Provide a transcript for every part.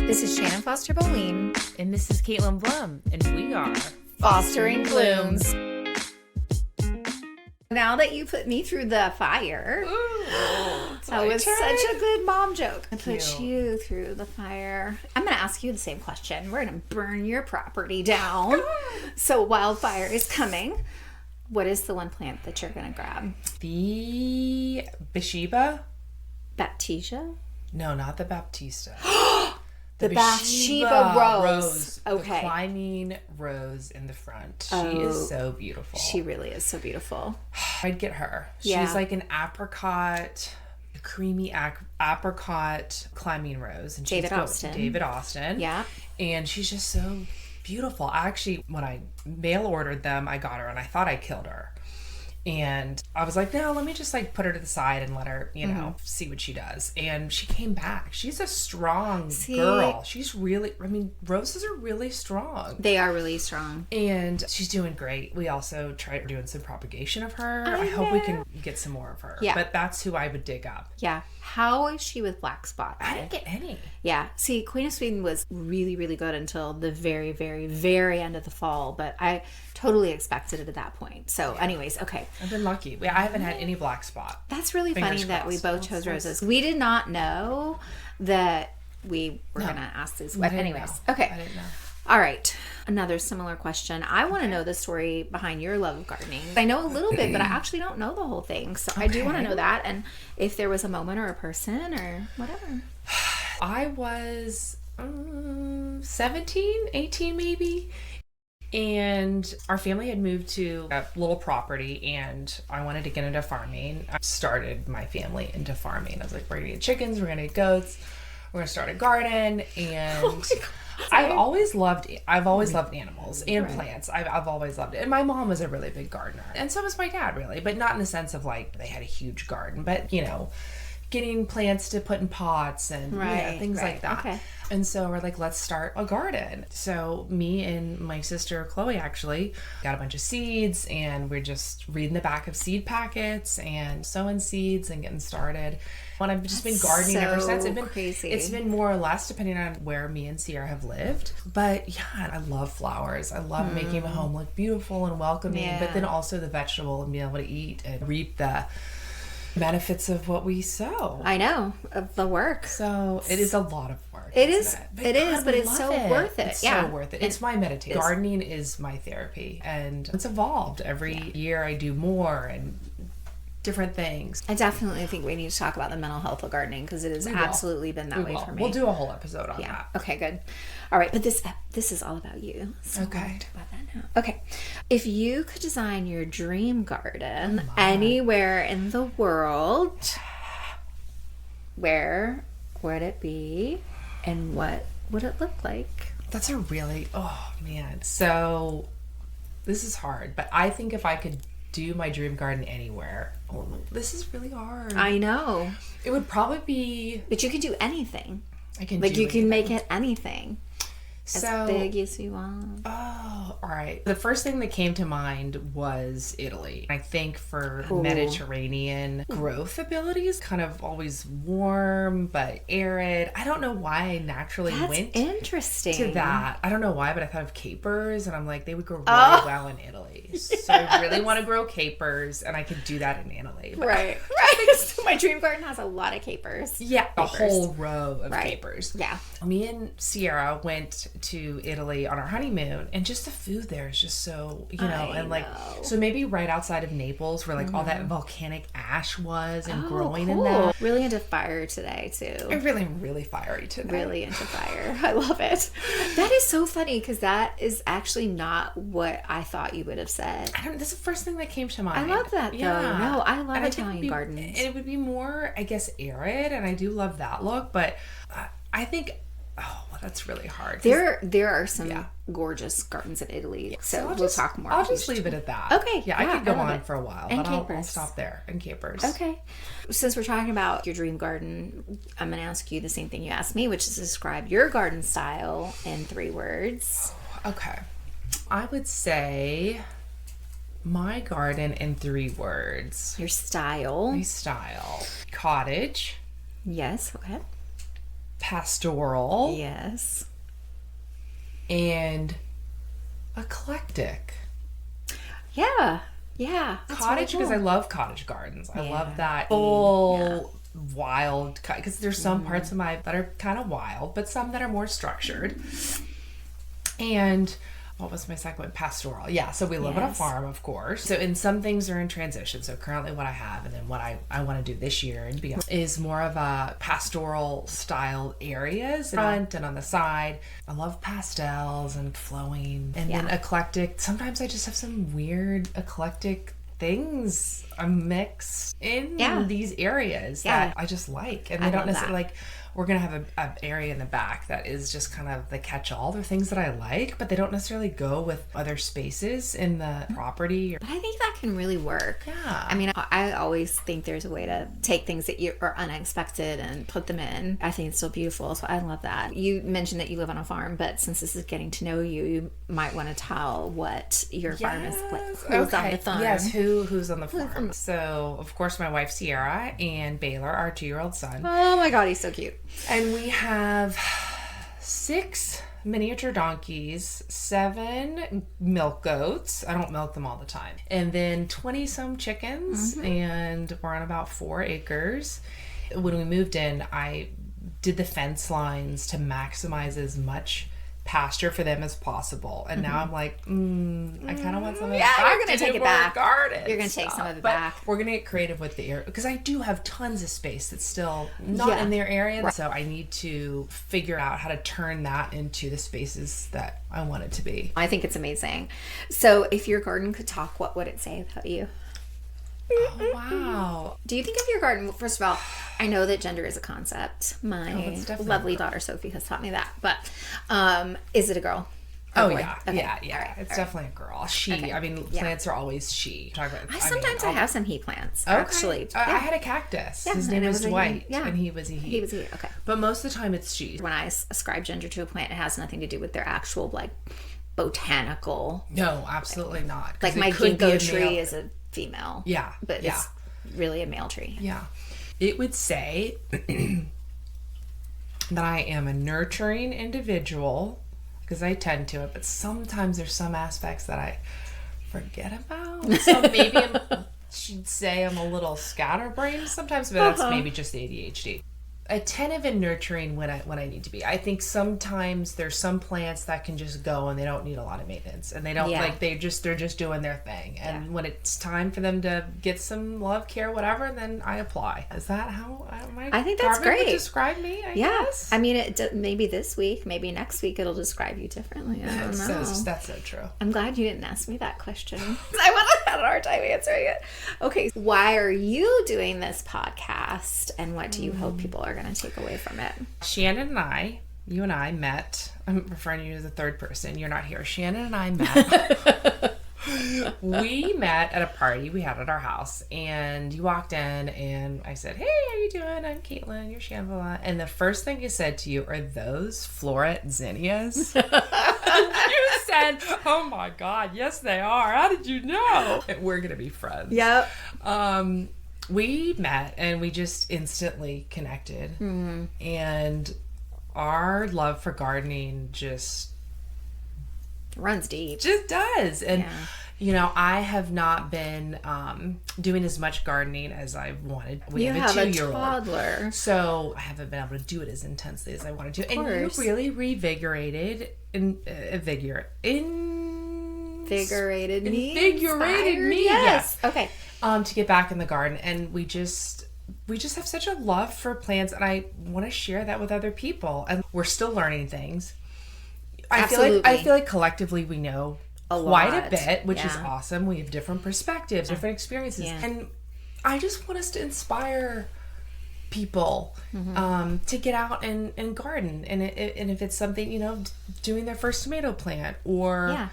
This is Shannon Foster-Boline. And this is Caitlyn Blum, and we are Fostering Blooms. Now that you put me through the fire, that was such a good mom joke. I put you through the fire. I'm going to ask you the same question. We're going to burn your property down. So wildfire is coming. What is the one plant that you're going to grab? The Bathsheba? Baptisia? No, not the Baptista. The Bathsheba rose. Okay. The climbing rose in the front. She is so beautiful. She really is so beautiful. I'd get her. Yeah. She's like an apricot, creamy apricot climbing rose. And David Austin. Yeah. And she's just so beautiful. Actually, when I mail ordered them, I got her and I thought I killed her. And I was like, no, let me just like put her to the side and let her, see what she does. And she came back. She's a strong girl. She's really, roses are really strong. They are really strong. And she's doing great. We also tried doing some propagation of her. I hope we can get some more of her. Yeah. But that's who I would dig up. Yeah. How is she with black spot? I didn't get any. Yeah. See, Queen of Sweden was really, really good until the very, very, very end of the fall. But I totally expected it at that point. So anyways, okay. I've been lucky. I haven't had any black spot. That's really funny that we both chose roses. We did not know that we were going to ask these. But anyways, okay. I didn't know. All right. Another similar question. I want to know the story behind your love of gardening. I know a little bit, but I actually don't know the whole thing. So I do want to know that. And if there was a moment or a person or whatever. I was 17, 18 maybe. And our family had moved to a little property and I wanted to get into farming. I started my family into farming. I was like, we're going to get chickens, we're going to get goats, we're going to start a garden. And I've always loved animals and plants. I've always loved it. And my mom was a really big gardener. And so was my dad, really. But not in the sense of like they had a huge garden. But, getting plants to put in pots and things like that. Okay. And so we're like, let's start a garden. So me and my sister Chloe actually got a bunch of seeds and we're just reading the back of seed packets and sowing seeds and getting started. And I've just been gardening ever since. It's been more or less depending on where me and Sierra have lived. But yeah, I love flowers. I love making my home look beautiful and welcoming, but then also the vegetable and being able to eat and reap the benefits of what we sow. I know, of the work. So it is a lot of work. It is, but it's so worth it. It's so worth it. It's my meditation. Gardening is my therapy, and it's evolved. Every year I do more and different things. I definitely think we need to talk about the mental health of gardening because it has absolutely been that way for me. We'll do a whole episode on that. Okay, good. All right, but this is all about you. So okay. We'll talk about that now. Okay. If you could design your dream garden anywhere in the world, where would it be and what would it look like? That's a really, so this is hard, but I think if I could do my dream garden anywhere, this is really hard. I know. It would probably be, but you can do anything. I can like do you anything. Can make it anything. As big as you want. Oh, all right. The first thing that came to mind was Italy. I think for Mediterranean growth abilities, kind of always warm but arid. I don't know why I naturally went to that. I don't know why, but I thought of capers and I'm like, they would grow really well in Italy. So I really want to grow capers and I could do that in Italy. Right. So my dream garden has a lot of capers. Yeah, a whole row of capers. Yeah. Me and Sierra went to Italy on our honeymoon and just the food there is just so so maybe right outside of Naples where like all that volcanic ash was and growing in that. Really into fire today too. I'm really fiery today. Really into fire. I love it. That is so funny because that is actually not what I thought you would have said. That's the first thing that came to mind. I love that though. No, I love Italian gardens. It would be more, I guess, arid and I do love that look, but I think that's really hard. There are some gorgeous gardens in Italy, so we'll talk more. I'll just leave it at that. Okay. Yeah, I could go on for a while, and but I'll stop there. And capers. Okay. Since we're talking about your dream garden, I'm going to ask you the same thing you asked me, which is describe your garden style in 3 words. Okay. I would say my garden in 3 words. Your style. My style. Cottage. Yes. Okay. pastoral. Yes. And eclectic. Yeah. Yeah. Cottage, because I love cottage gardens. I love that full wild, because there's some parts of my that are kind of wild, but some that are more structured. And what was my second one? Pastoral. Yeah, so we live on a farm, of course. So, and some things are in transition. So currently what I have, and then what I want to do this year and beyond, is more of a pastoral style areas, front and on the side. I love pastels and flowing. And then eclectic. Sometimes I just have some weird eclectic things mixed in these areas that I just like. And they don't necessarily like... We're going to have an area in the back that is just kind of the catch-all. They're things that I like, but they don't necessarily go with other spaces in the property. But I think that can really work. Yeah. I mean, I always think there's a way to take things that are unexpected and put them in. I think it's still beautiful, so I love that. You mentioned that you live on a farm, but since this is getting to know you, you might want to tell what your farm is, who's on the farm. Yes, who's on the farm. So, of course, my wife, Sierra, and Baylor, our 2-year-old son. Oh my God, he's so cute. And we have 6 miniature donkeys, 7 milk goats. I don't milk them all the time. And then 20 some chickens, and we're on about 4 acres. When we moved in, I did the fence lines to maximize as much pasture for them as possible. And now I'm like, I kind of want some of it back. You're going to take it back. Garden You're going to take some of it back. We're going to get creative with the area, because I do have tons of space that's still not in their area. Right. So I need to figure out how to turn that into the spaces that I want it to be. I think it's amazing. So if your garden could talk, what would it say about you? Oh, wow. Do you think of your garden, first of all, I know that gender is a concept. My lovely daughter Sophie has taught me that. But is it a girl? Oh, yeah. Okay. Yeah. Right. It's definitely a girl. She. Okay. I mean, plants are always she. Sometimes I have some he plants, actually. I had a cactus. His name was Dwight, and he was a he. He was a he, okay. But most of the time it's she. When I ascribe gender to a plant, it has nothing to do with their actual, like, botanical. No, absolutely not. Like my ginkgo tree is a female. Yeah. But it's really a male tree. Yeah. It would say that I am a nurturing individual, because I tend to it, but sometimes there's some aspects that I forget about. So maybe she'd say I'm a little scatterbrained sometimes, but that's maybe just the ADHD. Attentive and nurturing when I need to be. I think sometimes there's some plants that can just go and they don't need a lot of maintenance, and they don't they're just doing their thing. And when it's time for them to get some love, care, whatever, then I apply. Is that how I think that's great. Would describe me? I guess. I mean, maybe this week, maybe next week, it'll describe you differently. I don't know. That's so true. I'm glad you didn't ask me that question. I would have had a hard time answering it. Okay, why are you doing this podcast, and what do you hope people are going to take away from it? Shannon and you and I met. I'm referring to you as a third person. You're not here. Shannon and I met. We met at a party we had at our house, and you walked in, and I said, "Hey, how you doing? I'm Caitlyn. You're Shannon." And the first thing you said to you, "Are those floret zinnias?" You said, "Oh my God, yes they are. How did you know?" And we're gonna be friends. Yep. We met and we just instantly connected, and our love for gardening just runs deep. Just does. And you know, I have not been doing as much gardening as I wanted. We have a 2-year-old toddler, so I haven't been able to do it as intensely as I wanted to. And you really invigorated me. Yes. Okay. To get back in the garden, and we just have such a love for plants, and I want to share that with other people. And we're still learning things. I feel like collectively we know quite a bit, which is awesome. We have different perspectives, different experiences, and I just want us to inspire people to get out and garden. And if it's something, you know, doing their first tomato plant, or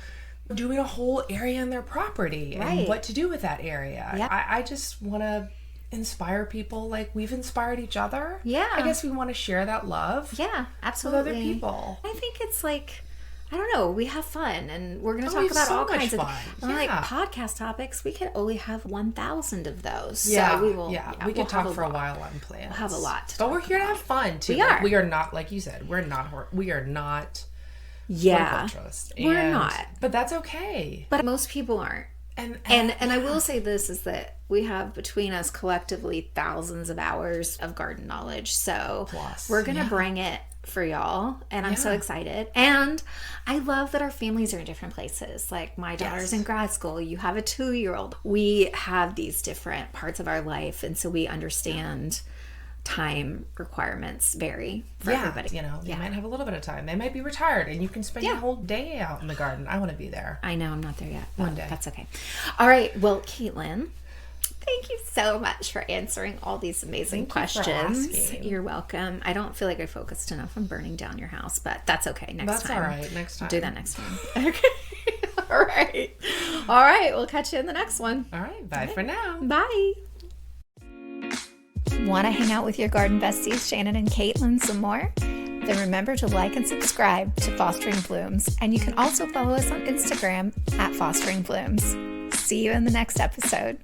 doing a whole area on their property and what to do with that area. I just want to inspire people like we've inspired each other. I guess we want to share that love. Absolutely. With other people. I think it's like, I don't know. We have fun, and we're going to talk we have about so all much kinds of fun. like podcast topics. We could only have 1,000 of those. Yeah, so we will. we could talk for a while on plans. We'll have a lot to but talk we're here about. to have fun too. We are. We are not, like you said, we're not Yeah, horticulturalists. we're not. But that's okay. But most people aren't. And I will say this is that we have between us collectively thousands of hours of garden knowledge. So we're going to bring it for y'all. And I'm so excited. And I love that our families are in different places. Like my daughter's in grad school. You have a 2-year-old. We have these different parts of our life. And so we understand time requirements vary for everybody. You know, you might have a little bit of time. They might be retired and you can spend your whole day out in the garden. I want to be there. I know, I'm not there yet. One day. That's okay. All right. Well, Caitlyn, thank you so much for answering all these amazing questions. You're welcome. I don't feel like I focused enough on burning down your house, but that's okay. Next time. That's all right. Next time. Do that next time. Okay. All right. All right. We'll catch you in the next one. All right. Bye for now. Bye. Want to hang out with your garden besties, Shannon and Caitlyn, some more? Then remember to like and subscribe to Fostering Blooms. And you can also follow us on Instagram at Fostering Blooms. See you in the next episode.